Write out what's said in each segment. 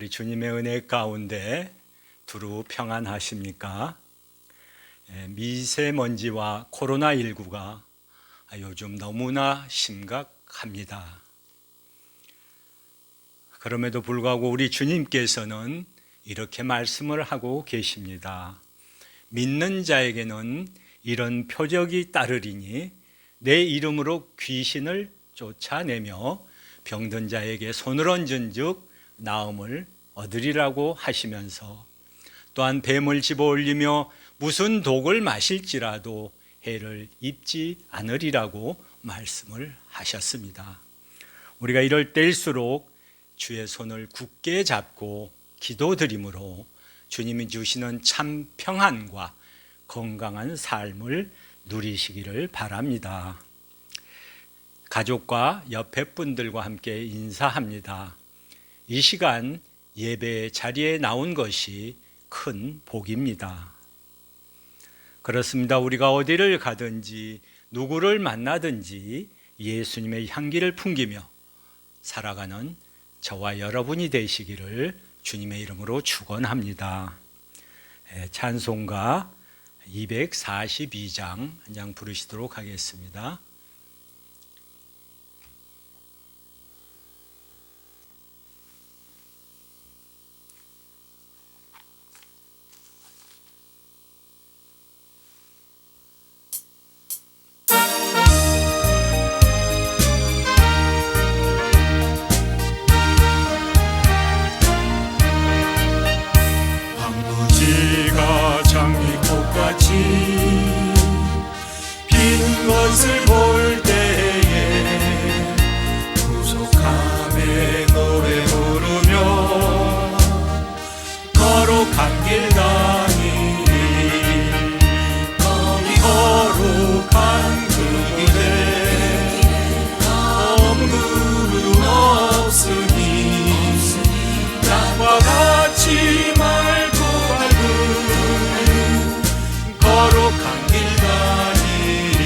우리 주님의 은혜 가운데 두루 평안하십니까? 미세먼지와 코로나19가 요즘 너무나 심각합니다. 그럼에도 불구하고 우리 주님께서는 이렇게 말씀을 하고 계십니다. 믿는 자에게는 이런 표적이 따르리니 내 이름으로 귀신을 쫓아내며 병든 자에게 손을 얹은 즉 나음을 얻으리라고 하시면서 또한 뱀을 집어올리며 무슨 독을 마실지라도 해를 입지 않으리라고 말씀을 하셨습니다. 우리가 이럴 때일수록 주의 손을 굳게 잡고 기도드림으로 주님이 주시는 참 평안과 건강한 삶을 누리시기를 바랍니다. 가족과 옆에 분들과 함께 인사합니다. 이 시간 예배 자리에 나온 것이 큰 복입니다. 그렇습니다. 우리가 어디를 가든지 누구를 만나든지 예수님의 향기를 풍기며 살아가는 저와 여러분이 되시기를 주님의 이름으로 축원합니다. 찬송가 242장 한 장 부르시도록 하겠습니다. 빈 것을 볼 때에 구속함에 노래 부르며 거룩한 길 다니리 거기 거룩한 그 길에 검구름 없으니 땅과 같이 맑고 밝은 거룩한 길 다니리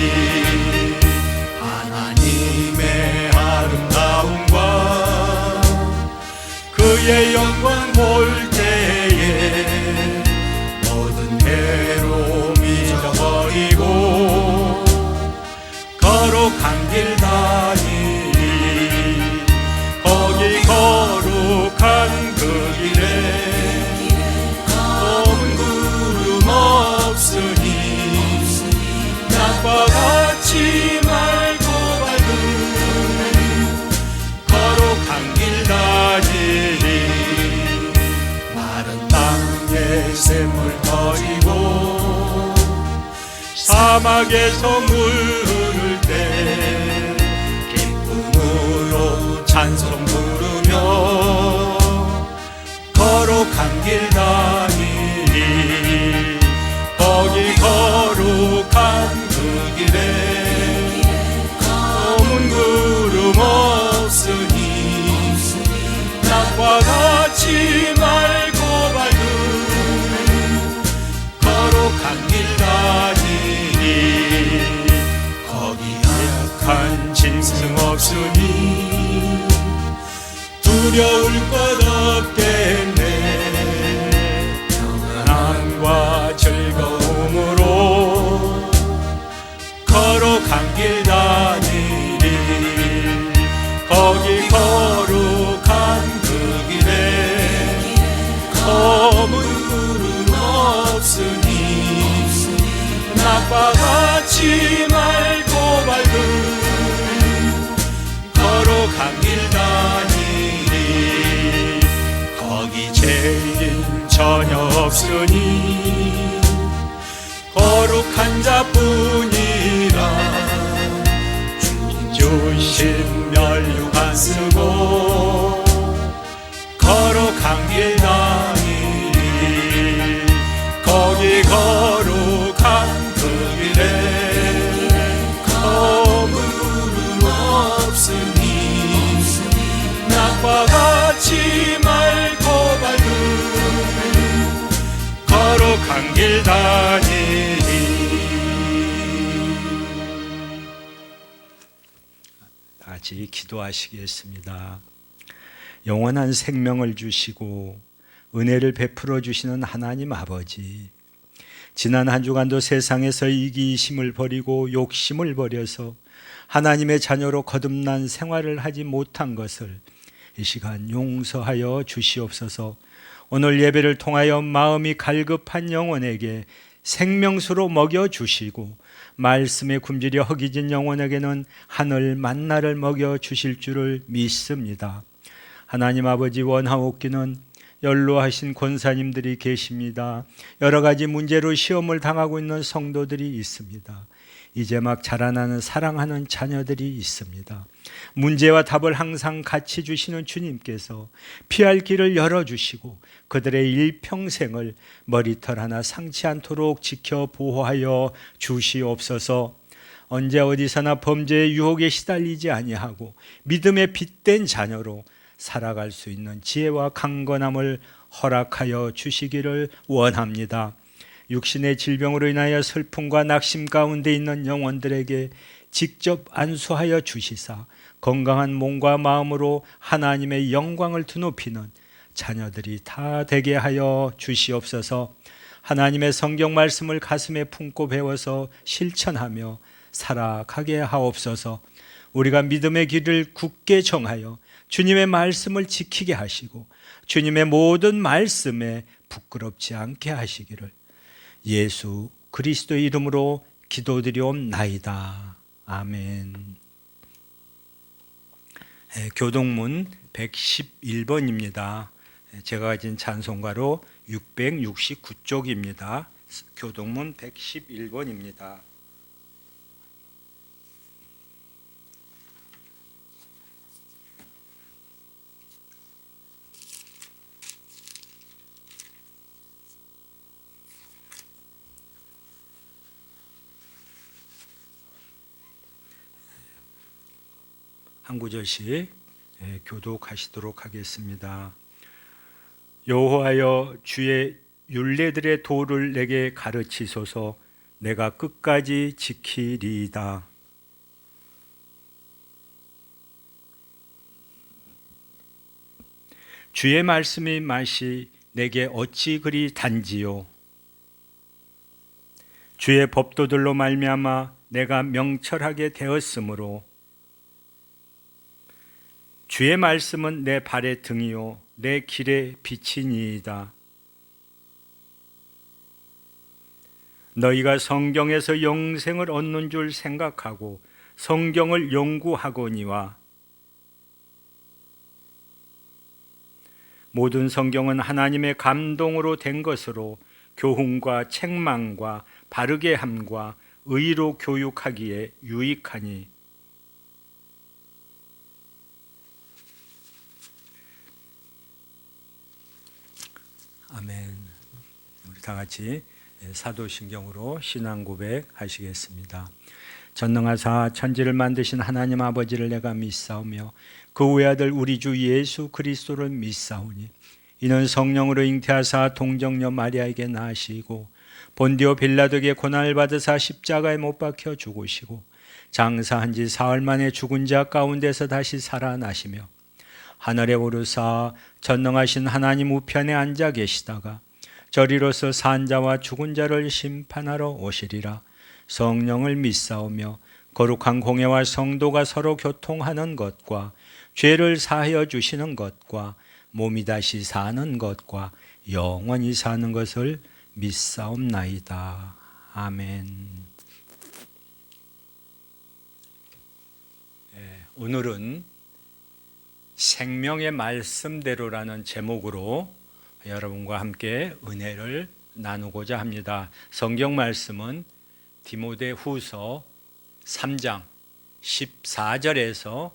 하나님의 아름다움과 그의 영광 볼 때에 모든 괴로움이 잊어버리고 거룩한 길 다니리 거기 거룩한 그 길에 없으니 낮과 같이 맑고 밝은 거룩한 길 다니리 마른 땅에 샘물 터지고 사막에서 물 흐를 때 기쁨으로 찬송 부르며 거룩한 길 다니리 거기 거룩한 그 길에 검은 구름 없으니 낮과 같이 맑고 밝은 거룩한 길 다니니 거기 악한 짐승 없으니 두려울 것 없겠네 평안과 즐거움으로 거룩한 길 다니리 거기 거룩한 그 길에 검은 구름 없으니 낮과 같이 맑고 밝은 거룩한 길 다니리 거기 죄인 전혀 없으니 거룩한 자뿐이라 주님 주신 면류관 쓰고 거룩한 길 다니리 거기 거룩한 그 길에 검은 구름 없으니 낮과 같이 맑고 밝은 거룩한 길 다니리 다 같이 기도하시겠습니다. 영원한 생명을 주시고 은혜를 베풀어 주시는 하나님 아버지, 지난 한 주간도 세상에서 이기심을 버리고 욕심을 버려서 하나님의 자녀로 거듭난 생활을 하지 못한 것을 이 시간 용서하여 주시옵소서. 오늘 예배를 통하여 마음이 갈급한 영혼에게 생명수로 먹여주시고 말씀에 굶주려 허기진 영혼에게는 하늘 만나를 먹여주실 줄을 믿습니다. 하나님 아버지, 원하옵기는 연로하신 권사님들이 계십니다. 여러 가지 문제로 시험을 당하고 있는 성도들이 있습니다. 이제 막 자라나는 사랑하는 자녀들이 있습니다. 문제와 답을 항상 같이 주시는 주님께서 피할 길을 열어주시고 그들의 일평생을 머리털 하나 상치 않도록 지켜 보호하여 주시옵소서. 언제 어디서나 범죄의 유혹에 시달리지 아니하고 믿음의 빛된 자녀로 살아갈 수 있는 지혜와 강건함을 허락하여 주시기를 원합니다. 육신의 질병으로 인하여 슬픔과 낙심 가운데 있는 영혼들에게 직접 안수하여 주시사 건강한 몸과 마음으로 하나님의 영광을 드높이는 자녀들이 다 되게 하여 주시옵소서. 하나님의 성경 말씀을 가슴에 품고 배워서 실천하며 살아가게 하옵소서. 우리가 믿음의 길을 굳게 정하여 주님의 말씀을 지키게 하시고 주님의 모든 말씀에 부끄럽지 않게 하시기를 예수 그리스도의 이름으로 기도드리옵나이다. 아멘. 교동문 111번입니다. 제가 가진 찬송가로 669쪽입니다. 교동문 111번입니다. 한 구절씩 교독하시도록 하겠습니다. 여호와여, 주의 율례들의 도를 내게 가르치소서. 내가 끝까지 지키리이다. 주의 말씀의 맛이 내게 어찌 그리 단지요. 주의 법도들로 말미암아 내가 명철하게 되었으므로 주의 말씀은 내 발의 등이요 내 길의 빛이니이다. 너희가 성경에서 영생을 얻는 줄 생각하고 성경을 연구하거니와 모든 성경은 하나님의 감동으로 된 것으로 교훈과 책망과 바르게 함과 의로 교육하기에 유익하니 아멘. 우리 다 같이 사도신경으로 신앙 고백 하시겠습니다. 전능하사 천지를 만드신 하나님 아버지를 내가 믿사오며 그 외아들 우리 주 예수 그리스도를 믿사오니 이는 성령으로 잉태하사 동정녀 마리아에게 나시고 본디오 빌라도에게 고난을 받으사 십자가에 못 박혀 죽으시고 장사한 지 사흘 만에 죽은 자 가운데서 다시 살아나시며 하늘에 오르사 전능하신 하나님 우편에 앉아 계시다가 저리로서 산 자와 죽은 자를 심판하러 오시리라. 성령을 믿사오며 거룩한 공회와 성도가 서로 교통하는 것과 죄를 사하여 주시는 것과 몸이 다시 사는 것과 영원히 사는 것을 믿사옵나이다. 아멘. 오늘은 생명의 말씀대로라는 제목으로 여러분과 함께 은혜를 나누고자 합니다. 성경 말씀은 디모데후서 3장 14절에서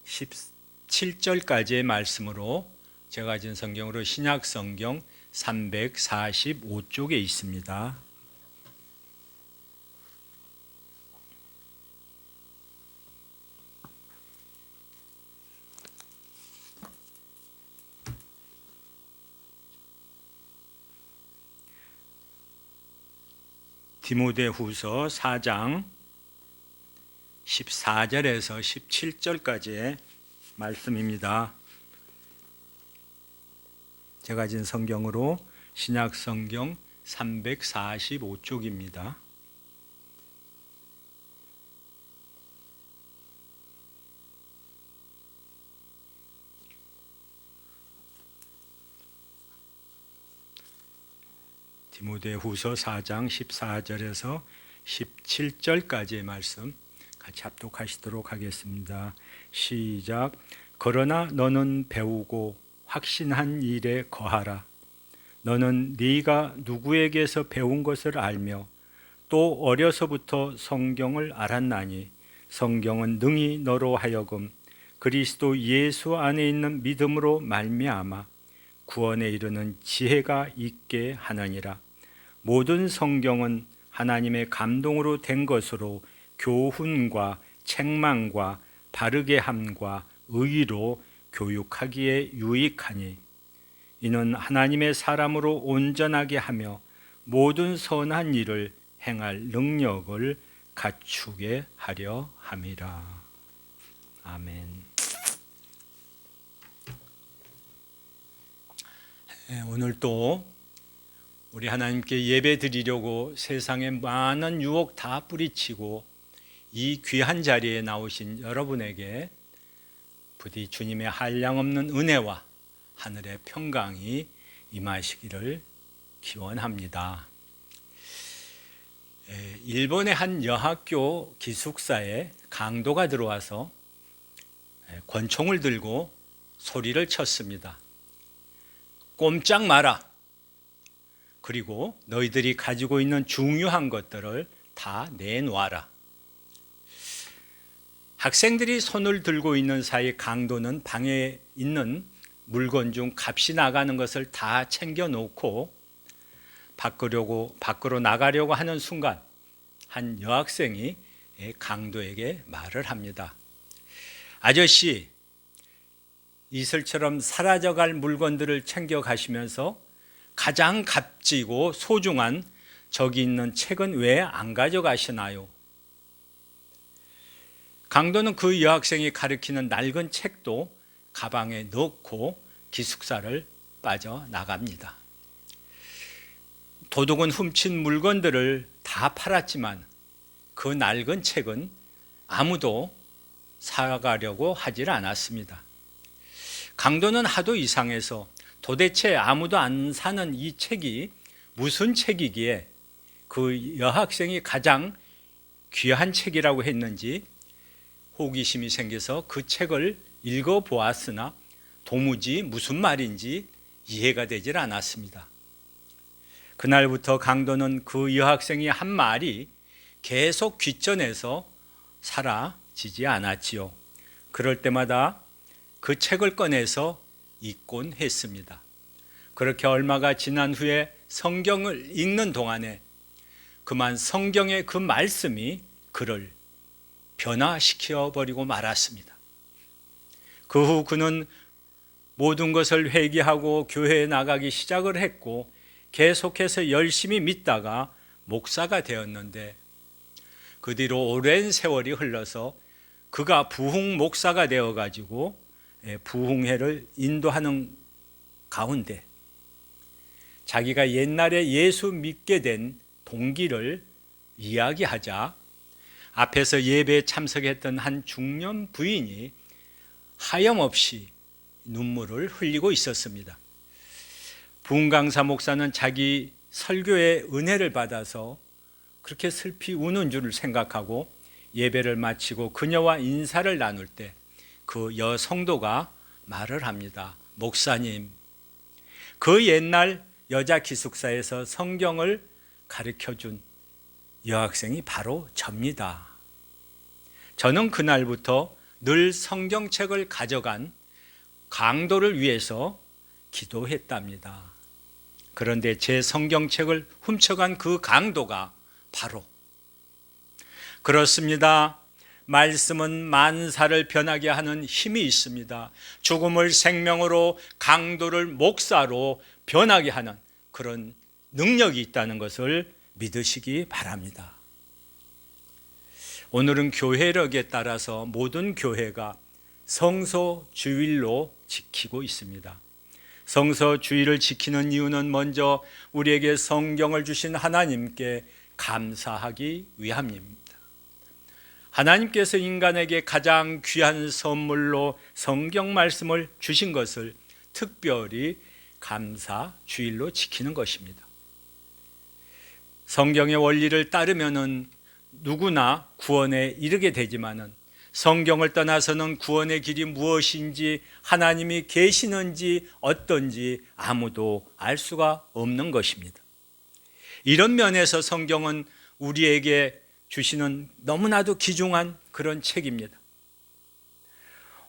17절까지의 말씀으로 제가 가진 성경으로 신약 성경 345쪽에 있습니다. 디모데후서 4장 14절에서 17절까지의 말씀입니다. 제가 가진 성경으로 신약 성경 345쪽입니다. 디모데후서 4장 14절에서 17절까지의 말씀 같이 합독하시도록 하겠습니다. 시작. 그러나 너는 배우고 확신한 일에 거하라. 너는 네가 누구에게서 배운 것을 알며 또 어려서부터 성경을 알았나니 성경은 능히 너로 하여금 그리스도 예수 안에 있는 믿음으로 말미암아 구원에 이르는 지혜가 있게 하느니라. 모든 성경은 하나님의 감동으로 된 것으로 교훈과 책망과 바르게 함과 의로 교육하기에 유익하니 이는 하나님의 사람으로 온전하게 하며 모든 선한 일을 행할 능력을 갖추게 하려 함이라. 아멘. 오늘 또 우리 하나님께 예배 드리려고 세상에 많은 유혹 다 뿌리치고 이 귀한 자리에 나오신 여러분에게 부디 주님의 한량없는 은혜와 하늘의 평강이 임하시기를 기원합니다. 일본의 한 여학교 기숙사에 강도가 들어와서 권총을 들고 소리를 쳤습니다. 꼼짝 마라. 그리고 너희들이 가지고 있는 중요한 것들을 다 내놓아라. 학생들이 손을 들고 있는 사이 강도는 방에 있는 물건 중 값이 나가는 것을 다 챙겨 놓고 밖으로 나가려고 하는 순간 한 여학생이 강도에게 말을 합니다. 아저씨, 이슬처럼 사라져갈 물건들을 챙겨 가시면서 가장 값지고 소중한 저기 있는 책은 왜 안 가져가시나요? 강도는 그 여학생이 가리키는 낡은 책도 가방에 넣고 기숙사를 빠져나갑니다. 도둑은 훔친 물건들을 다 팔았지만 그 낡은 책은 아무도 사가려고 하질 않았습니다. 강도는 하도 이상해서 도대체 아무도 안 사는 이 책이 무슨 책이기에 그 여학생이 가장 귀한 책이라고 했는지 호기심이 생겨서 그 책을 읽어보았으나 도무지 무슨 말인지 이해가 되질 않았습니다. 그날부터 강도는 그 여학생이 한 말이 계속 귓전에서 사라지지 않았지요. 그럴 때마다 그 책을 꺼내서 읽곤 했습니다. 그렇게 얼마가 지난 후에 성경을 읽는 동안에 그만 성경의 그 말씀이 그를 변화시켜 버리고 말았습니다. 그 후 그는 모든 것을 회개하고 교회에 나가기 시작을 했고 계속해서 열심히 믿다가 목사가 되었는데 그 뒤로 오랜 세월이 흘러서 그가 부흥 목사가 되어가지고 부흥회를 인도하는 가운데 자기가 옛날에 예수 믿게 된 동기를 이야기하자 앞에서 예배에 참석했던 한 중년 부인이 하염없이 눈물을 흘리고 있었습니다. 부흥강사 목사는 자기 설교의 은혜를 받아서 그렇게 슬피 우는 줄을 생각하고 예배를 마치고 그녀와 인사를 나눌 때 그 여성도가 말을 합니다. 목사님, 그 옛날 여자 기숙사에서 성경을 가르쳐준 여학생이 바로 접니다. 저는 그날부터 늘 성경책을 가져간 강도를 위해서 기도했답니다. 그런데 제 성경책을 훔쳐간 그 강도가 바로 그렇습니다. 말씀은 만사를 변하게 하는 힘이 있습니다. 죽음을 생명으로, 강도를 목사로 변하게 하는 그런 능력이 있다는 것을 믿으시기 바랍니다. 오늘은 교회력에 따라서 모든 교회가 성소 주일로 지키고 있습니다. 성서 주의를 지키는 이유는 먼저 우리에게 성경을 주신 하나님께 감사하기 위함입니다. 하나님께서 인간에게 가장 귀한 선물로 성경 말씀을 주신 것을 특별히 감사 주일로 지키는 것입니다. 성경의 원리를 따르면은 누구나 구원에 이르게 되지만은 성경을 떠나서는 구원의 길이 무엇인지, 하나님이 계시는지 어떤지 아무도 알 수가 없는 것입니다. 이런 면에서 성경은 우리에게 주시는 너무나도 귀중한 그런 책입니다.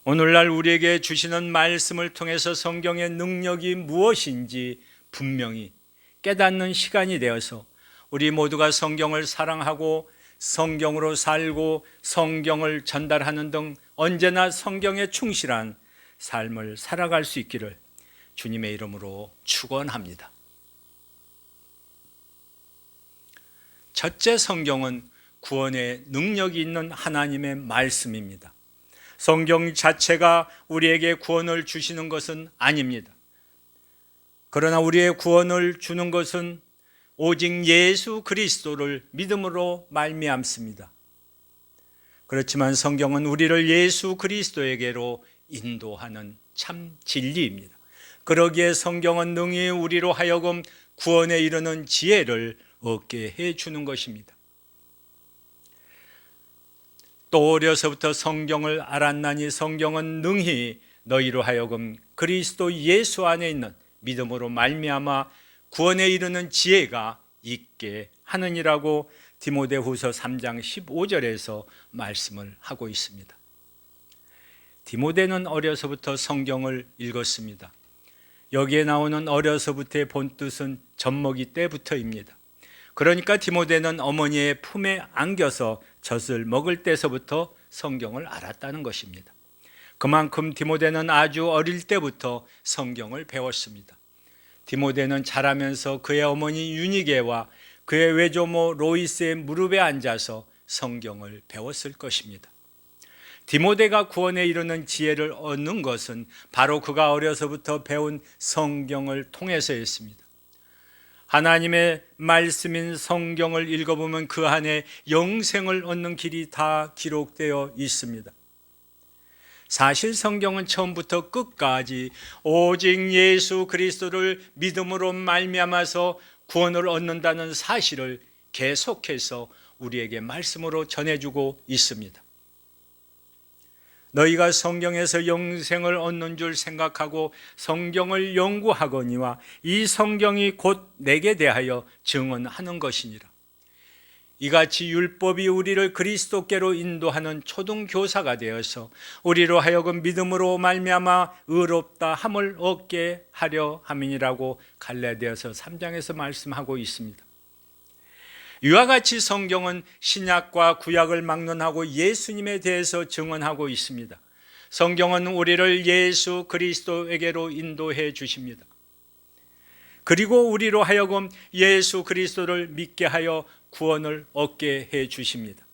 오늘날 우리에게 주시는 말씀을 통해서 성경의 능력이 무엇인지 분명히 깨닫는 시간이 되어서 우리 모두가 성경을 사랑하고 성경으로 살고 성경을 전달하는 등 언제나 성경에 충실한 삶을 살아갈 수 있기를 주님의 이름으로 축원합니다. 첫째, 성경은 구원의 능력이 있는 하나님의 말씀입니다. 성경 자체가 우리에게 구원을 주시는 것은 아닙니다. 그러나 우리의 구원을 주는 것은 오직 예수 그리스도를 믿음으로 말미암습니다. 그렇지만 성경은 우리를 예수 그리스도에게로 인도하는 참 진리입니다. 그러기에 성경은 능히 우리로 하여금 구원에 이르는 지혜를 얻게 해주는 것입니다. 또 어려서부터 성경을 알았나니 성경은 능히 너희로 하여금 그리스도 예수 안에 있는 믿음으로 말미암아 구원에 이르는 지혜가 있게 하느니라고 디모데후서 3장 15절에서 말씀을 하고 있습니다. 디모데는 어려서부터 성경을 읽었습니다. 여기에 나오는 어려서부터의 본뜻은 젖먹이 때부터입니다. 그러니까 디모데는 어머니의 품에 안겨서 젖을 먹을 때서부터 성경을 알았다는 것입니다. 그만큼 디모데는 아주 어릴 때부터 성경을 배웠습니다. 디모데는 자라면서 그의 어머니 유니게와 그의 외조모 로이스의 무릎에 앉아서 성경을 배웠을 것입니다. 디모데가 구원에 이르는 지혜를 얻는 것은 바로 그가 어려서부터 배운 성경을 통해서였습니다. 하나님의 말씀인 성경을 읽어보면 그 안에 영생을 얻는 길이 다 기록되어 있습니다. 사실 성경은 처음부터 끝까지 오직 예수 그리스도를 믿음으로 말미암아서 구원을 얻는다는 사실을 계속해서 우리에게 말씀으로 전해주고 있습니다. 너희가 성경에서 영생을 얻는 줄 생각하고 성경을 연구하거니와 이 성경이 곧 내게 대하여 증언하는 것이니라. 이같이 율법이 우리를 그리스도께로 인도하는 초등교사가 되어서 우리로 하여금 믿음으로 말미암아 의롭다 함을 얻게 하려 함이니라고 갈라디아서 3장에서 말씀하고 있습니다. 이와 같이 성경은 신약과 구약을 막론하고 예수님에 대해서 증언하고 있습니다. 성경은 우리를 예수 그리스도에게로 인도해 주십니다. 그리고 우리로 하여금 예수 그리스도를 믿게 하여 구원을 얻게 해 주십니다.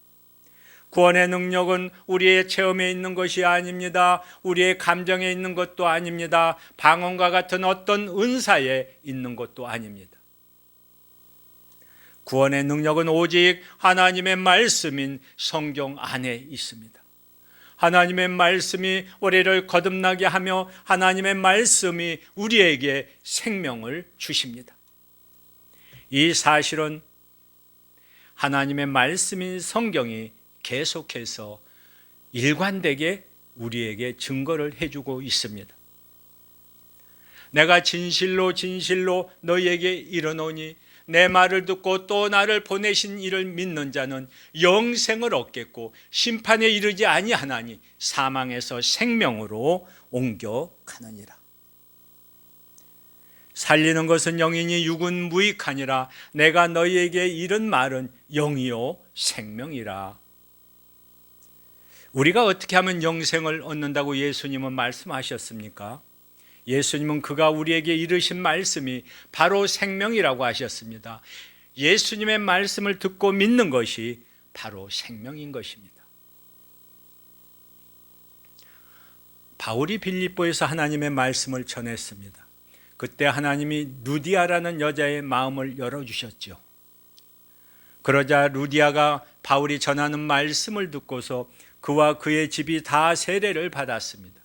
구원의 능력은 우리의 체험에 있는 것이 아닙니다. 우리의 감정에 있는 것도 아닙니다. 방언과 같은 어떤 은사에 있는 것도 아닙니다. 구원의 능력은 오직 하나님의 말씀인 성경 안에 있습니다. 하나님의 말씀이 우리를 거듭나게 하며 하나님의 말씀이 우리에게 생명을 주십니다. 이 사실은 하나님의 말씀인 성경이 계속해서 일관되게 우리에게 증거를 해주고 있습니다. 내가 진실로 진실로 너희에게 이르노니 내 말을 듣고 또 나를 보내신 이를 믿는 자는 영생을 얻겠고 심판에 이르지 아니하나니 사망에서 생명으로 옮겨가느니라. 살리는 것은 영이니 육은 무익하니라. 내가 너희에게 이른 말은 영이요 생명이라. 우리가 어떻게 하면 영생을 얻는다고 예수님은 말씀하셨습니까? 예수님은 그가 우리에게 이르신 말씀이 바로 생명이라고 하셨습니다. 예수님의 말씀을 듣고 믿는 것이 바로 생명인 것입니다. 바울이 빌립보에서 하나님의 말씀을 전했습니다. 그때 하나님이 루디아라는 여자의 마음을 열어주셨죠. 그러자 루디아가 바울이 전하는 말씀을 듣고서 그와 그의 집이 다 세례를 받았습니다.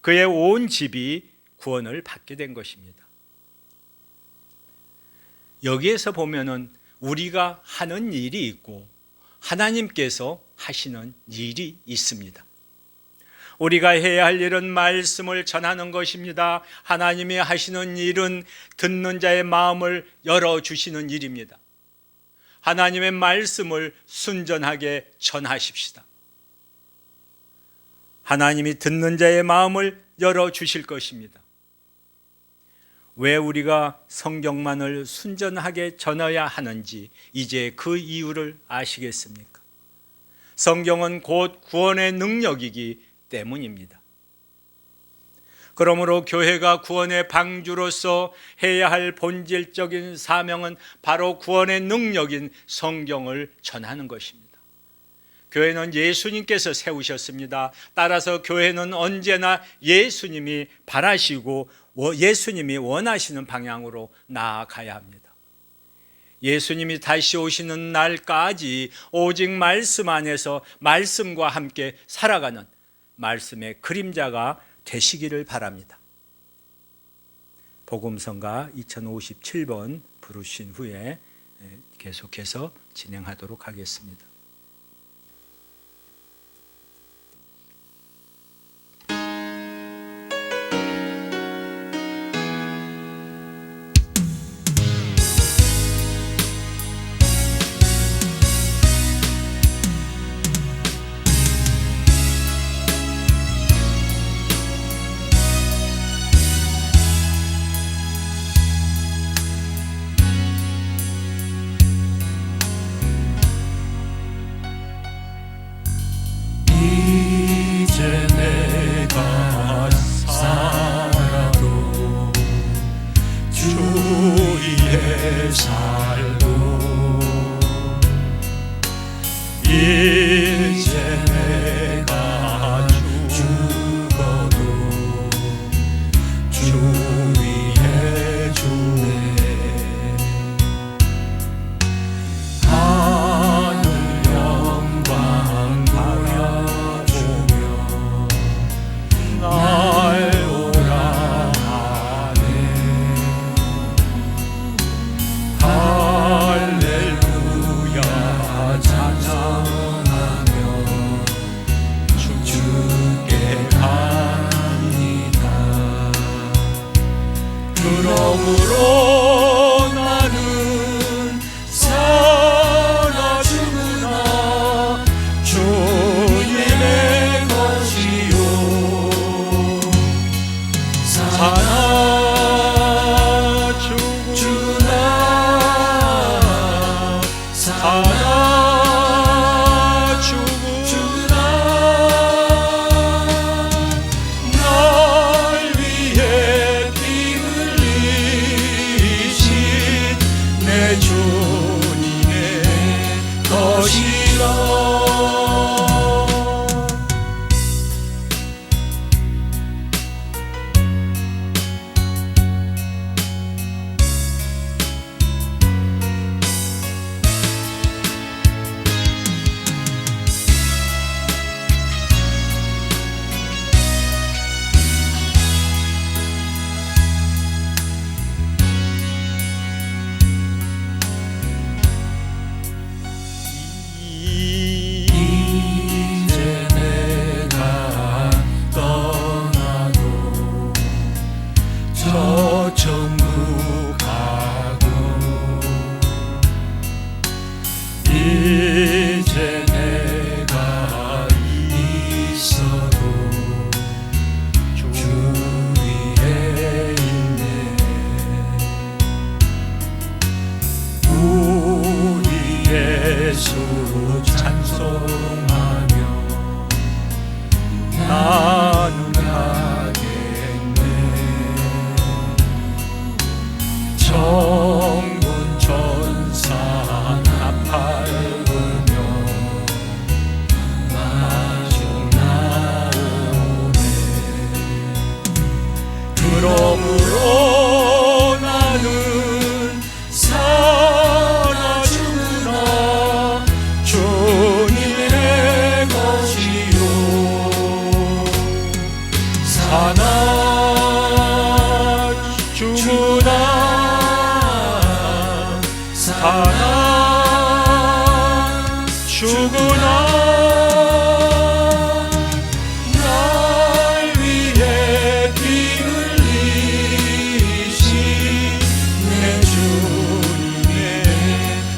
그의 온 집이 구원을 받게 된 것입니다. 여기에서 보면은 우리가 하는 일이 있고 하나님께서 하시는 일이 있습니다. 우리가 해야 할 일은 말씀을 전하는 것입니다. 하나님이 하시는 일은 듣는 자의 마음을 열어주시는 일입니다. 하나님의 말씀을 순전하게 전하십시다. 하나님이 듣는 자의 마음을 열어주실 것입니다. 왜 우리가 성경만을 순전하게 전해야 하는지 이제 그 이유를 아시겠습니까? 성경은 곧 구원의 능력이기 때문입니다. 그러므로 교회가 구원의 방주로서 해야 할 본질적인 사명은 바로 구원의 능력인 성경을 전하는 것입니다. 교회는 예수님께서 세우셨습니다. 따라서 교회는 언제나 예수님이 바라시고 예수님이 원하시는 방향으로 나아가야 합니다. 예수님이 다시 오시는 날까지 오직 말씀 안에서 말씀과 함께 살아가는 말씀의 그림자가 되시기를 바랍니다. 복음성가 2057번 부르신 후에 계속해서 진행하도록 하겠습니다. 이제 내가 죽어도 주 위에 주네. 하늘 영광 보여주며 날 오라 하네. 할렐루야 찬양하며 주께 갑니다. 그러므로 나는 살아 죽으나 주님의 것이요 살아 죽으나 살아 죽으나 날 위해 피 흘리신 내 주님의 것이라. 이제 내가 떠나도 저 천국 가고 이제 내가 있어도 주 위에 있네. 우리 예수 찬송하며 나는 가겠네. 정군 전사 나팔 불며 마중 나오네. 그러므로 사나 죽으나 날 위해 피 흘리신 내 주님의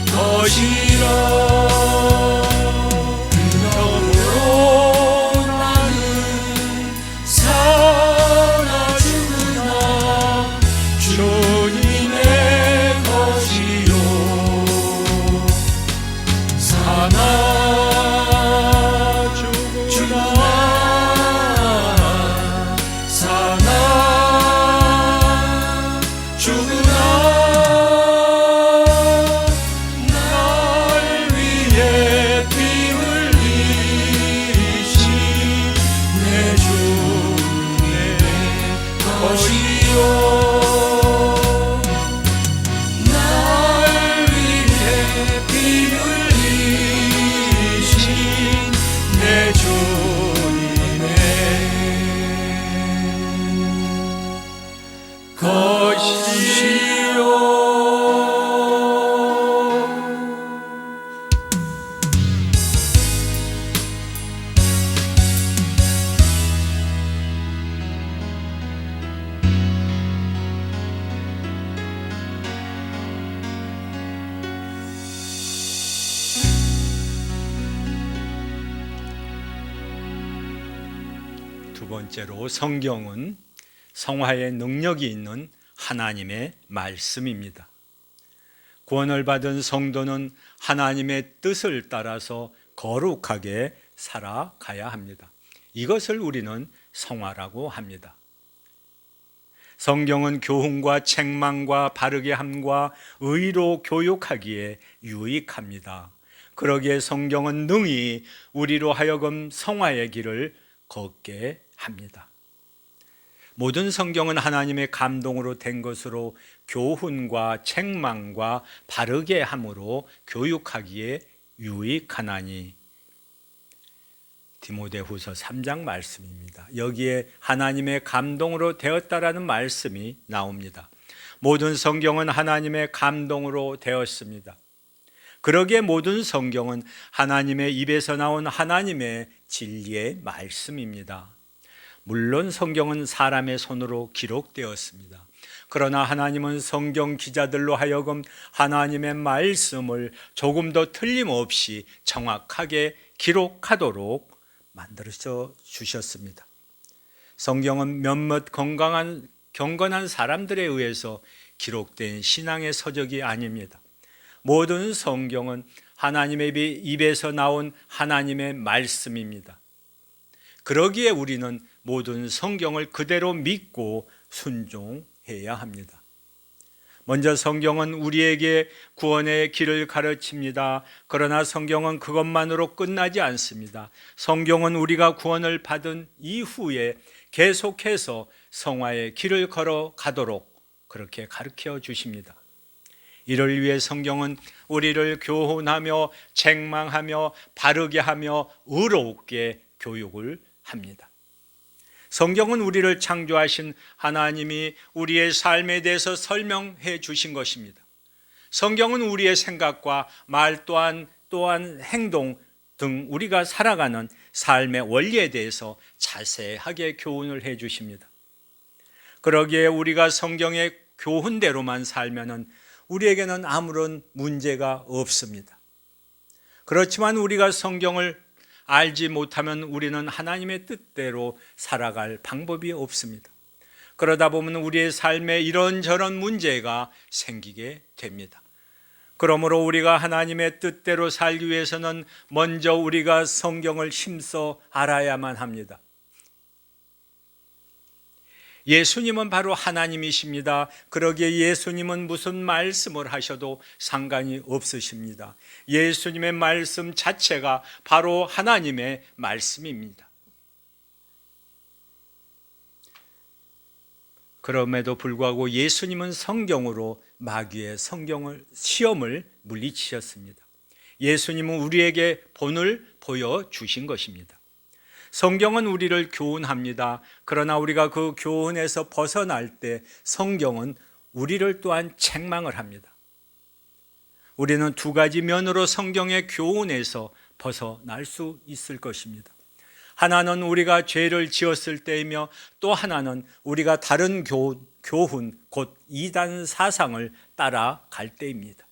것이라. 그러므로 나는 사나 죽으나 주님의 것이요. 사나 죽으나 사나 죽으나 날 위해 피 흘리신 내 주님의 것이요. 날 위해 피 흘리신 내 주님의 것이요. 두 번째로 성경은 성화의 능력이 있는 하나님의 말씀입니다. 구원을 받은 성도는 하나님의 뜻을 따라서 거룩하게 살아가야 합니다. 이것을 우리는 성화라고 합니다. 성경은 교훈과 책망과 바르게 함과 의로 교육하기에 유익합니다. 그러기에 성경은 능히 우리로 하여금 성화의 길을 걷게 합니다. 모든 성경은 하나님의 감동으로 된 것으로 교훈과 책망과 바르게 함으로 교육하기에 유익하나니. 디모데후서 3장 말씀입니다. 여기에 하나님의 감동으로 되었다라는 말씀이 나옵니다. 모든 성경은 하나님의 감동으로 되었습니다. 그러기에 모든 성경은 하나님의 입에서 나온 하나님의 진리의 말씀입니다. 물론 성경은 사람의 손으로 기록되었습니다. 그러나 하나님은 성경 기자들로 하여금 하나님의 말씀을 조금 더 틀림없이 정확하게 기록하도록 만들어 주셨습니다. 성경은 몇몇 경건한 사람들에 의해서 기록된 신앙의 서적이 아닙니다. 모든 성경은 하나님의 입에서 나온 하나님의 말씀입니다. 그러기에 우리는 모든 성경을 그대로 믿고 순종해야 합니다. 먼저 성경은 우리에게 구원의 길을 가르칩니다. 그러나 성경은 그것만으로 끝나지 않습니다. 성경은 우리가 구원을 받은 이후에 계속해서 성화의 길을 걸어가도록 그렇게 가르쳐 주십니다. 이를 위해 성경은 우리를 교훈하며 책망하며 바르게 하며 의롭게 교육을 합니다. 성경은 우리를 창조하신 하나님이 우리의 삶에 대해서 설명해 주신 것입니다. 성경은 우리의 생각과 말 또한 행동 등 우리가 살아가는 삶의 원리에 대해서 자세하게 교훈을 해 주십니다. 그러기에 우리가 성경의 교훈대로만 살면은 우리에게는 아무런 문제가 없습니다. 그렇지만 우리가 성경을 알지 못하면 우리는 하나님의 뜻대로 살아갈 방법이 없습니다. 그러다 보면 우리의 삶에 이런저런 문제가 생기게 됩니다. 그러므로 우리가 하나님의 뜻대로 살기 위해서는 먼저 우리가 성경을 힘써 알아야만 합니다. 예수님은 바로 하나님이십니다. 그러기에 예수님은 무슨 말씀을 하셔도 상관이 없으십니다. 예수님의 말씀 자체가 바로 하나님의 말씀입니다. 그럼에도 불구하고 예수님은 성경으로 마귀의 시험을 물리치셨습니다. 예수님은 우리에게 본을 보여주신 것입니다. 성경은 우리를 교훈합니다. 그러나 우리가 그 교훈에서 벗어날 때 성경은 우리를 또한 책망을 합니다. 우리는 두 가지 면으로 성경의 교훈에서 벗어날 수 있을 것입니다. 하나는 우리가 죄를 지었을 때이며 또 하나는 우리가 다른 교훈, 곧 이단 사상을 따라갈 때입니다.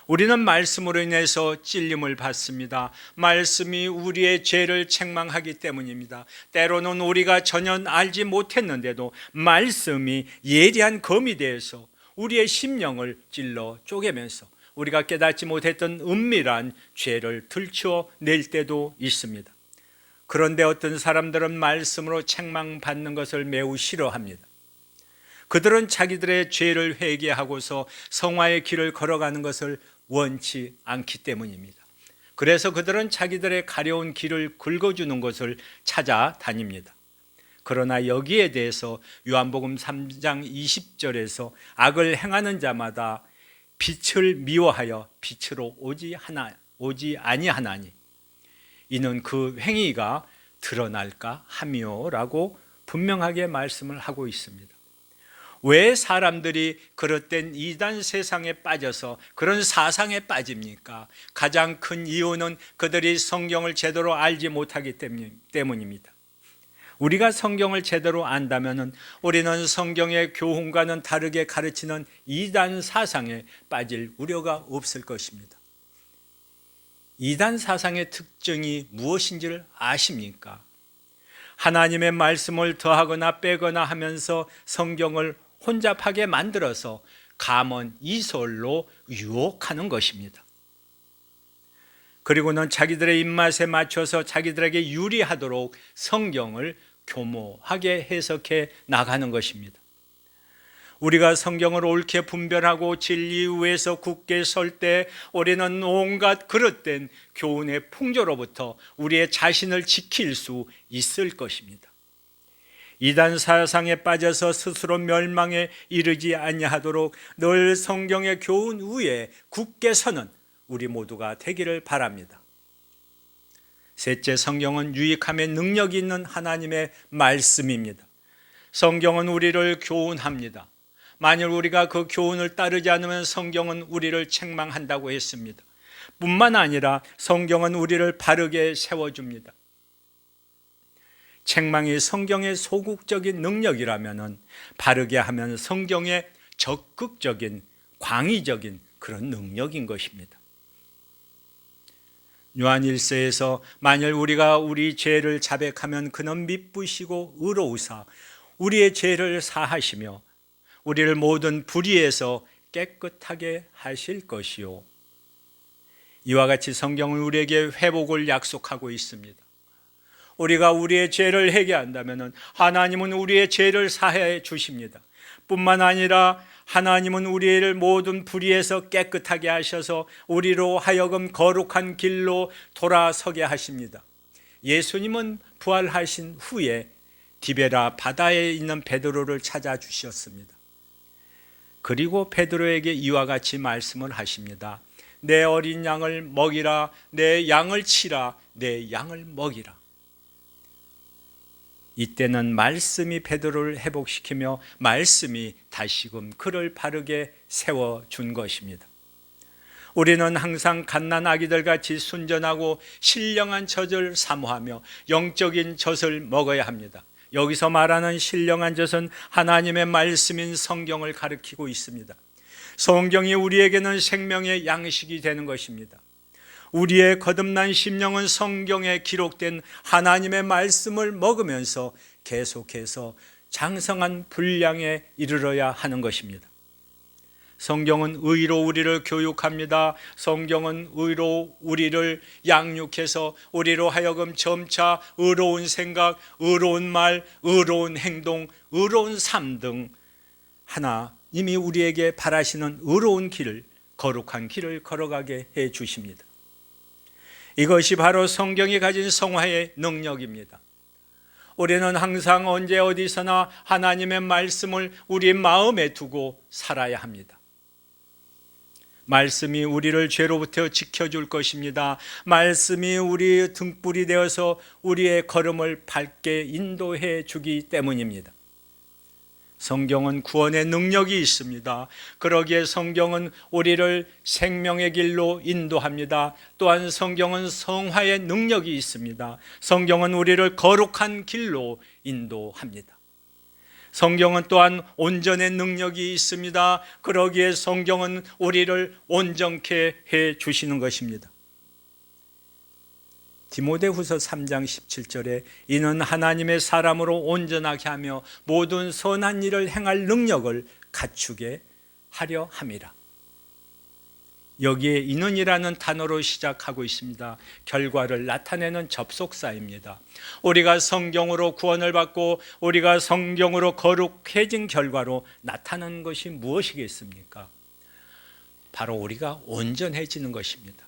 우리는 말씀으로 인해서 찔림을 받습니다. 말씀이 우리의 죄를 책망하기 때문입니다. 때로는 우리가 전혀 알지 못했는데도 말씀이 예리한 검이 되어서 우리의 심령을 찔러 쪼개면서 우리가 깨닫지 못했던 은밀한 죄를 들추어낼 때도 있습니다. 그런데 어떤 사람들은 말씀으로 책망받는 것을 매우 싫어합니다. 그들은 자기들의 죄를 회개하고서 성화의 길을 걸어가는 것을 원치 않기 때문입니다. 그래서 그들은 자기들의 가려운 길을 긁어주는 것을 찾아다닙니다. 그러나 여기에 대해서 요한복음 3장 20절에서 악을 행하는 자마다 빛을 미워하여 빛으로 오지 아니하나니 이는 그 행위가 드러날까 함이요라고 분명하게 말씀을 하고 있습니다. 왜 사람들이 그릇된 이단 세상에 빠져서 그런 사상에 빠집니까? 가장 큰 이유는 그들이 성경을 제대로 알지 못하기 때문입니다. 우리가 성경을 제대로 안다면 우리는 성경의 교훈과는 다르게 가르치는 이단 사상에 빠질 우려가 없을 것입니다. 이단 사상의 특징이 무엇인지를 아십니까? 하나님의 말씀을 더하거나 빼거나 하면서 성경을 혼잡하게 만들어서 감언 이설로 유혹하는 것입니다. 그리고는 자기들의 입맛에 맞춰서 자기들에게 유리하도록 성경을 교모하게 해석해 나가는 것입니다. 우리가 성경을 옳게 분별하고 진리 위에서 굳게 설 때 우리는 온갖 그릇된 교훈의 풍조로부터 우리의 자신을 지킬 수 있을 것입니다. 이단 사상에 빠져서 스스로 멸망에 이르지 아니하도록 늘 성경의 교훈 위에 굳게 서는 우리 모두가 되기를 바랍니다. 셋째, 성경은 유익함의 능력이 있는 하나님의 말씀입니다. 성경은 우리를 교훈합니다. 만일 우리가 그 교훈을 따르지 않으면 성경은 우리를 책망한다고 했습니다. 뿐만 아니라 성경은 우리를 바르게 세워줍니다. 책망이 성경의 소극적인 능력이라면 바르게 하면 성경의 적극적인 광의적인 그런 능력인 것입니다. 요한 1서에서 만일 우리가 우리 죄를 자백하면 그는 미쁘시고 의로우사 우리의 죄를 사하시며 우리를 모든 불의에서 깨끗하게 하실 것이요. 이와 같이 성경은 우리에게 회복을 약속하고 있습니다. 우리가 우리의 죄를 회개한다면 하나님은 우리의 죄를 사해 주십니다. 뿐만 아니라 하나님은 우리를 모든 불의에서 깨끗하게 하셔서 우리로 하여금 거룩한 길로 돌아서게 하십니다. 예수님은 부활하신 후에 디베라 바다에 있는 베드로를 찾아주셨습니다. 그리고 베드로에게 이와 같이 말씀을 하십니다. 내 어린 양을 먹이라, 내 양을 치라, 내 양을 먹이라. 이때는 말씀이 베드로를 회복시키며 말씀이 다시금 그를 바르게 세워준 것입니다. 우리는 항상 갓난 아기들같이 순전하고 신령한 젖을 사모하며 영적인 젖을 먹어야 합니다. 여기서 말하는 신령한 젖은 하나님의 말씀인 성경을 가리키고 있습니다. 성경이 우리에게는 생명의 양식이 되는 것입니다. 우리의 거듭난 심령은 성경에 기록된 하나님의 말씀을 먹으면서 계속해서 장성한 분량에 이르러야 하는 것입니다. 성경은 의로 우리를 교육합니다. 성경은 의로 우리를 양육해서 우리로 하여금 점차 의로운 생각, 의로운 말, 의로운 행동, 의로운 삶 등 하나님이 우리에게 바라시는 의로운 길을, 거룩한 길을 걸어가게 해 주십니다. 이것이 바로 성경이 가진 성화의 능력입니다. 우리는 항상 언제 어디서나 하나님의 말씀을 우리 마음에 두고 살아야 합니다. 말씀이 우리를 죄로부터 지켜줄 것입니다. 말씀이 우리의 등불이 되어서 우리의 걸음을 밝게 인도해 주기 때문입니다. 성경은 구원의 능력이 있습니다. 그러기에 성경은 우리를 생명의 길로 인도합니다. 또한 성경은 성화의 능력이 있습니다. 성경은 우리를 거룩한 길로 인도합니다. 성경은 또한 온전의 능력이 있습니다. 그러기에 성경은 우리를 온전케 해 주시는 것입니다. 디모데후서 3장 17절에 이는 하나님의 사람으로 온전하게 하며 모든 선한 일을 행할 능력을 갖추게 하려 함이라. 여기에 이는이라는 단어로 시작하고 있습니다. 결과를 나타내는 접속사입니다. 우리가 성경으로 구원을 받고 우리가 성경으로 거룩해진 결과로 나타나는 것이 무엇이겠습니까? 바로 우리가 온전해지는 것입니다.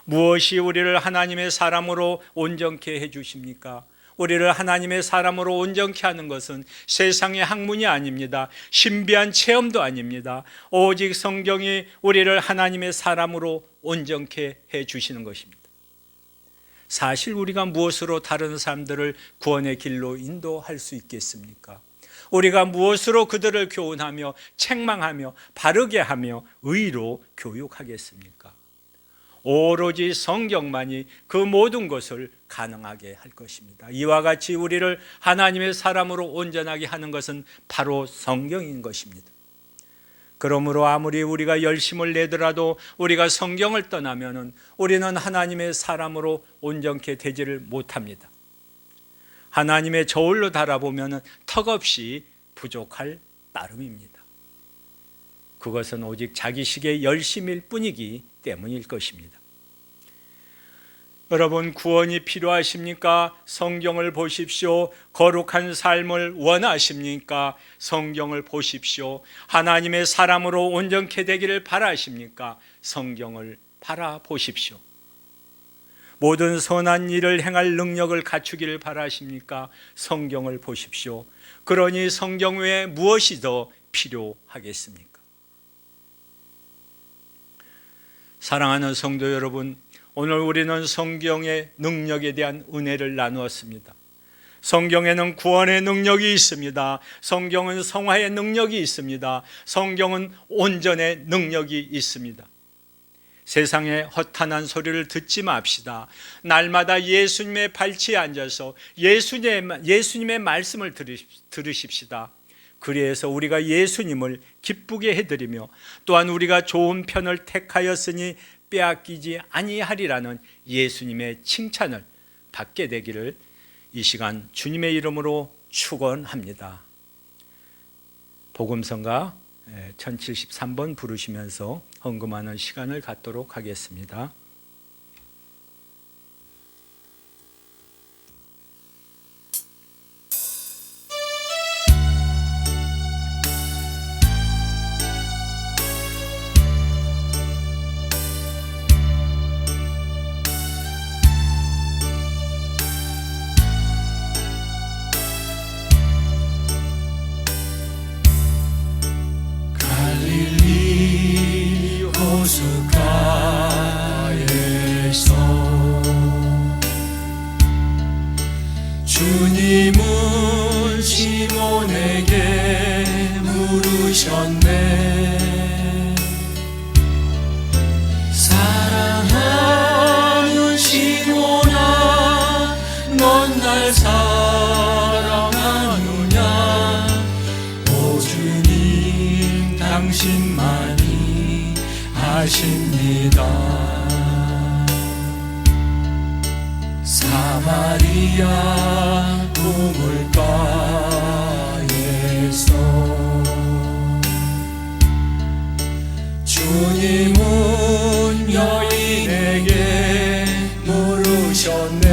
무엇이 우리를 하나님의 사람으로 온전케 해주십니까? 우리를 하나님의 사람으로 온전케 하는 것은 세상의 학문이 아닙니다. 신비한 체험도 아닙니다. 오직 성경이 우리를 하나님의 사람으로 온전케 해주시는 것입니다. 사실 우리가 무엇으로 다른 사람들을 구원의 길로 인도할 수 있겠습니까? 우리가 무엇으로 그들을 교훈하며 책망하며 바르게 하며 의로 교육하겠습니까? 오로지 성경만이 그 모든 것을 가능하게 할 것입니다. 이와 같이 우리를 하나님의 사람으로 온전하게 하는 것은 바로 성경인 것입니다. 그러므로 아무리 우리가 열심을 내더라도 우리가 성경을 떠나면은 우리는 하나님의 사람으로 온전케 되지를 못합니다. 하나님의 저울로 달아보면은 턱없이 부족할 따름입니다. 그것은 오직 자기식의 열심일 뿐이기 때문일 것입니다. 여러분, 구원이 필요하십니까? 성경을 보십시오. 거룩한 삶을 원하십니까? 성경을 보십시오. 하나님의 사람으로 온전케 되기를 바라십니까? 성경을 바라보십시오. 모든 선한 일을 행할 능력을 갖추기를 바라십니까? 성경을 보십시오. 그러니 성경 외에 무엇이 더 필요하겠습니까? 사랑하는 성도 여러분, 오늘 우리는 성경의 능력에 대한 은혜를 나누었습니다. 성경에는 구원의 능력이 있습니다. 성경은 성화의 능력이 있습니다. 성경은 온전의 능력이 있습니다. 세상의 허탄한 소리를 듣지 맙시다. 날마다 예수님의 발치에 앉아서 예수님의 말씀을 들으십시다. 그래서 우리가 예수님을 기쁘게 해드리며 또한 우리가 좋은 편을 택하였으니 빼앗기지 아니하리라는 예수님의 칭찬을 받게 되기를 이 시간 주님의 이름으로 축원합니다. 복음성가 1073번 부르시면서 헌금하는 시간을 갖도록 하겠습니다. 호숫가에서 주님은 시몬에게 물으셨네. 사랑하는 시몬아, 넌 날 사랑하느냐? 오 주님, 당신만이 아십니다. 사마리아 우물가에서 주님은 여인에게 물으셨네.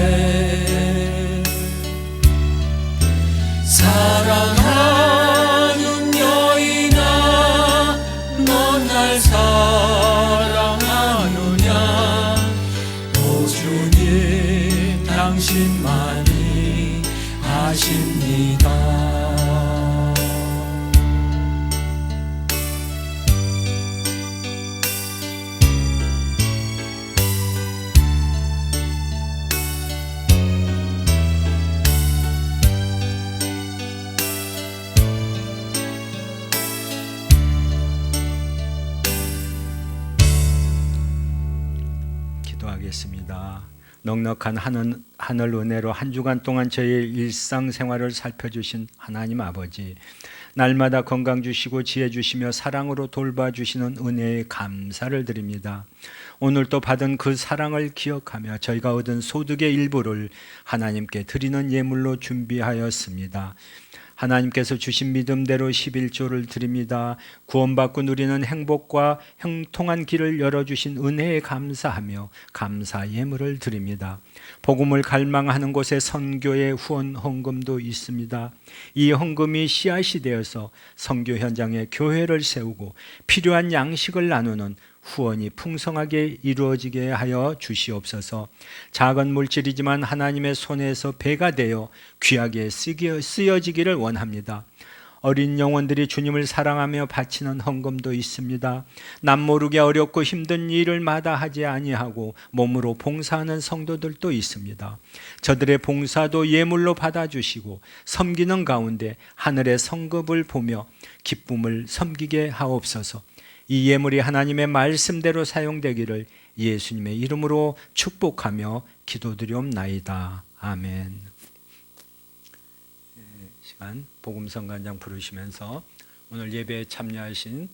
사랑하는 여인아, 넌 날 사랑하느냐? 오 주님, 당신만이 아십니다. 기도하겠습니다. 넉넉한 하늘 은혜로 한 주간 동안 저의 일상생활을 살펴주신 하나님 아버지, 날마다 건강 주시고 지혜 주시며 사랑으로 돌봐주시는 은혜에 감사를 드립니다. 오늘 또 받은 그 사랑을 기억하며 저희가 얻은 소득의 일부를 하나님께 드리는 예물로 준비하였습니다. 하나님께서 주신 믿음대로 11조를 드립니다. 구원받고 누리는 행복과 형통한 길을 열어주신 은혜에 감사하며 감사 예물을 드립니다. 복음을 갈망하는 곳에 선교의 후원 헌금도 있습니다. 이 헌금이 씨앗이 되어서 선교 현장에 교회를 세우고 필요한 양식을 나누는 후원이 풍성하게 이루어지게 하여 주시옵소서. 작은 물질이지만 하나님의 손에서 배가 되어 귀하게 쓰여지기를 원합니다. 어린 영혼들이 주님을 사랑하며 바치는 헌금도 있습니다. 남모르게 어렵고 힘든 일을 마다하지 아니하고 몸으로 봉사하는 성도들도 있습니다. 저들의 봉사도 예물로 받아주시고 섬기는 가운데 하늘의 성급을 보며 기쁨을 섬기게 하옵소서. 이 예물이 하나님의 말씀대로 사용되기를 예수님의 이름으로 축복하며 기도드리옵나이다. 아멘. 시간 복음성간장 부르시면서 오늘 예배에 참여하신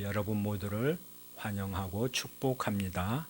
여러분 모두를 환영하고 축복합니다.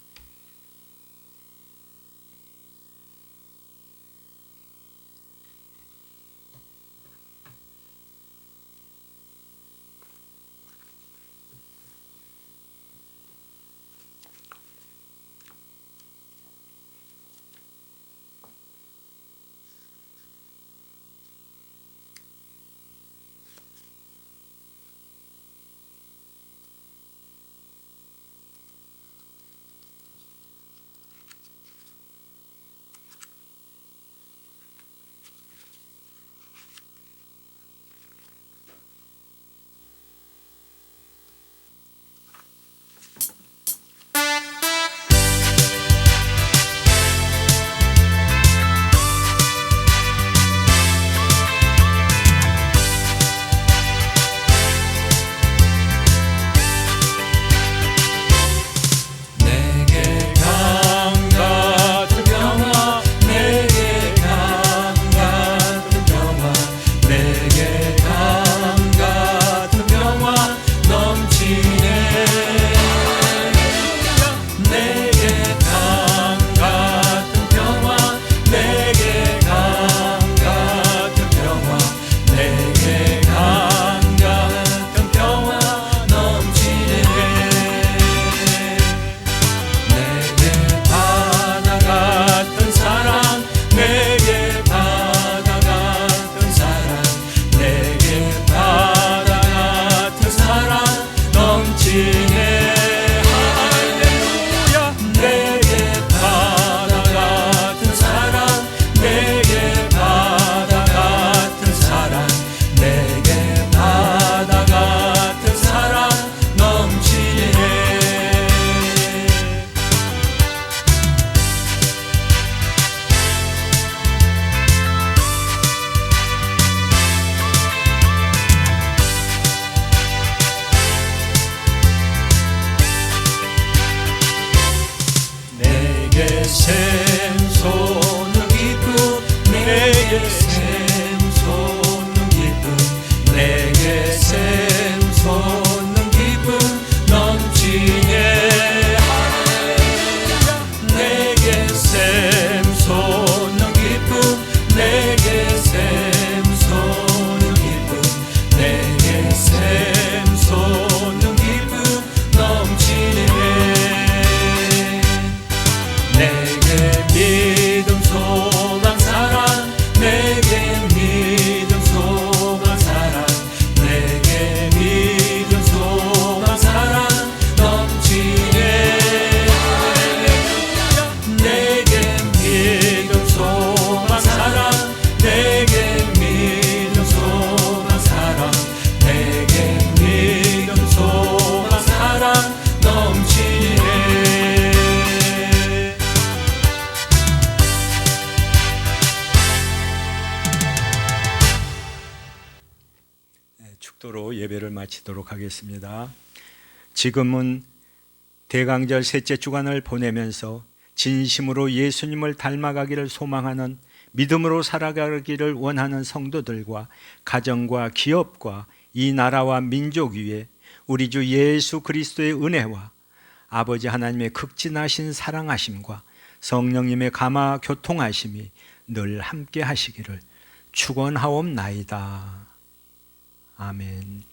샘솟는 기쁨 내게 샘솟는 기쁨 내게 샘솟는 기쁨 넘치네 할렐루야 내게 샘솟는 기쁨 내게 샘솟는 기쁨 내게 샘솟는 기쁨 넘치네 내게 믿음 소망 사랑 내게 믿음 소망 사랑 내게 믿음 소망 사랑 넘치네 할렐루야 내게 믿음 소망 사랑 내게 믿음 소망 사랑 내게 믿음 소망 사랑 넘치네 축도로 예배를 마치도록 하겠습니다. 지금은 대강절 셋째 주간을 보내면서 진심으로 예수님을 닮아가기를 소망하는, 믿음으로 살아가기를 원하는 성도들과 가정과 기업과 이 나라와 민족 위에 우리 주 예수 그리스도의 은혜와 아버지 하나님의 극진하신 사랑하심과 성령님의 감화 교통하심이 늘 함께 하시기를 축원하옵나이다. 아멘.